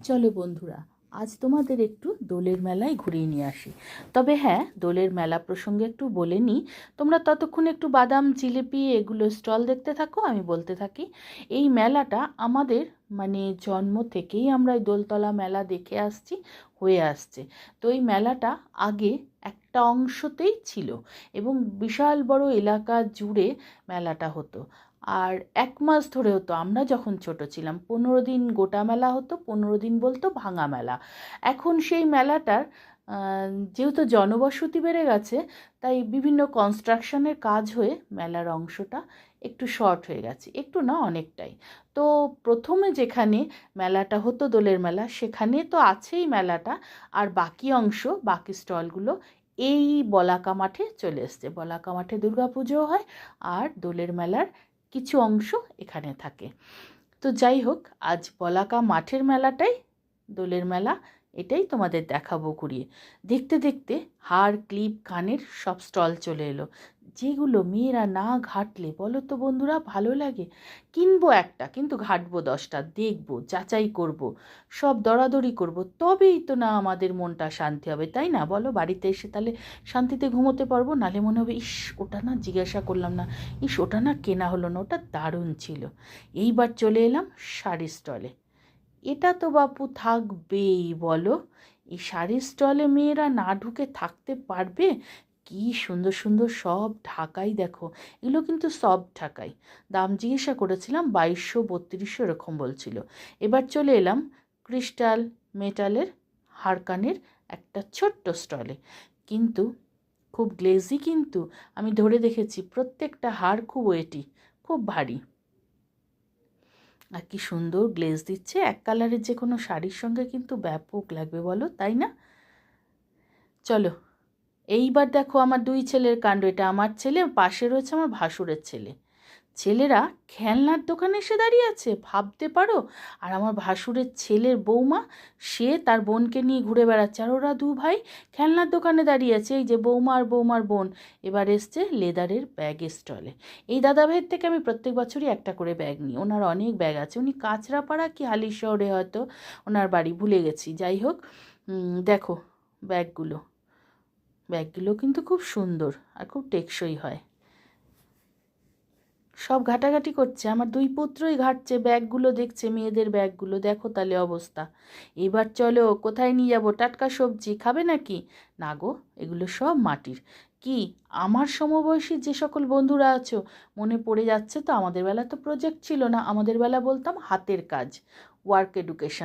চলো বন্ধুরা, আজ তোমাদের একটু দোলের মেলায় ঘুরিয়ে নিয়ে আসি। তবে হ্যাঁ, দোলের মেলা প্রসঙ্গে একটু বলে নিই। তোমরা ততক্ষণ একটু বাদাম, জিলিপি এগুলো স্টল দেখতে থাকো, আমি বলতে থাকি। এই মেলাটা আমাদের জন্ম থেকেই আমরা এই দোলতলা মেলা দেখে আসছি, হয়ে আসছে। তো এই মেলাটা আগে একটা অংশতেই ছিল এবং বিশাল বড় এলাকা জুড়ে মেলাটা হতো। আর 1 মাস ধরে হতো। আমরা যখন ছোট ছিলাম 15 দিন গোটা মেলা হতো, 15 দিন বলতো ভাঙা মেলা। এখন সেই মেলাটার যেহেতু জনবসতি বেড়ে গেছে, তাই বিভিন্ন কনস্ট্রাকশনের কাজ হয়ে মেলার অংশটা একটু শর্ট হয়ে গেছে, একটু না অনেকটাই। তো প্রথমে যেখানে মেলাটা হতো দোলের মেলা, সেখানে তো আছেই মেলাটা, আর বাকি অংশ, বাকি স্টলগুলো এই বলাকা মাঠে চলে এসছে। বলাকা মাঠে দুর্গাপুজোও হয় আর দোলের মেলার কিছু অংশ এখানে থাকে। তো যাই হোক, আজ বলাকা মাঠের মেলাটাই দোলের মেলা, এটাই তোমাদের দেখাবো ঘুরিয়ে। দেখতে দেখতে হার, ক্লিপ, কানের সব স্টল চলে এলো, যেগুলো মেয়েরা না ঘাটলে বলো তো বন্ধুরা ভালো লাগে। কিনবো একটা, কিন্তু ঘাটবো 10টা, দেখবো, যাচাই করব, সব দরাদরি করব, তবেই তো না আমাদের মনটা শান্তি হবে, তাই না বলো? বাড়িতে এসে তাহলে শান্তিতে ঘুমোতে পারবো, নালে মনে হবে ইস ওটা না জিজ্ঞাসা করলাম না, ইস ওটা না কেনা হলো না, ওটা দারুণ ছিল। এইবার চলে এলাম শাড়ির স্টলে। এটা তো বাপু থাকবেই বলো, এই শাড়ির স্টলে মেয়েরা না ঢুকে থাকতে পারবে? কি সুন্দর সুন্দর সব ঢাকাই দেখো, এগুলো কিন্তু সব ঢাকাই। দাম জিজ্ঞাসা করেছিলাম 2200 3200 এরকম বলছিল। এবার চলে এলাম ক্রিস্টাল মেটালের হারকানের একটা ছোট্ট স্টলে। কিন্তু খুব গ্লেজি, কিন্তু আমি ধরে দেখেছি প্রত্যেকটা হার খুব ওয়েটি, খুব ভারী। আর কি সুন্দর গ্লেজ দিচ্ছে, এক কালারের যে কোনো শাড়ির সঙ্গে কিন্তু ব্যাপক লাগবে বলো, তাই না? চলো, এইবার দেখো আমার 2 ছেলের কাণ্ড। এটা আমার ছেলে, পাশে রয়েছে আমার ভাসুরের ছেলে। ছেলেরা খেলনার দোকানে এসে দাঁড়িয়ে আছে, ভাবতে পারো। আর আমার ভাসুরের ছেলের বৌমা, সে তার বোনকে নিয়ে ঘুরে বেড়াচ্ছে, আর ওরা 2 ভাই খেলনার দোকানে দাঁড়িয়ে আছে। এই যে বৌমা আর বৌমার বোন এবার এসছে লেদারের ব্যাগের স্টলে। এই দাদাভাইয়ের থেকে আমি প্রত্যেক বছরই একটা করে ব্যাগ নিই, ওনার অনেক ব্যাগ আছে। উনি কাঁচরাপাড়া কি হালির শহরে হয়তো ওনার বাড়ি, ভুলে গেছি। যাই হোক, দেখো ব্যাগগুলো, ব্যাগগুলো কিন্তু খুব সুন্দর আর খুব টেকসই হয়। সব ঘাটাঘাটি করছে, আমার 2 পুত্রই ঘাটছে ব্যাগগুলো, দেখছে মেয়েদের ব্যাগগুলো। দেখো তাহলে অবস্থা। এবার চলো, কোথায় নিয়ে যাবো? টাটকা সবজি খাবে নাকি? না গো, এগুলো সব মাটির। কি, আমার সমবয়সী যে সকল বন্ধুরা আছো, মনে পড়ে যাচ্ছে তো? আমাদের বেলা তো প্রজেক্ট ছিল না, আমাদের বেলা বলতাম হাতের কাজ, ওয়ার্ক এডুকেশন।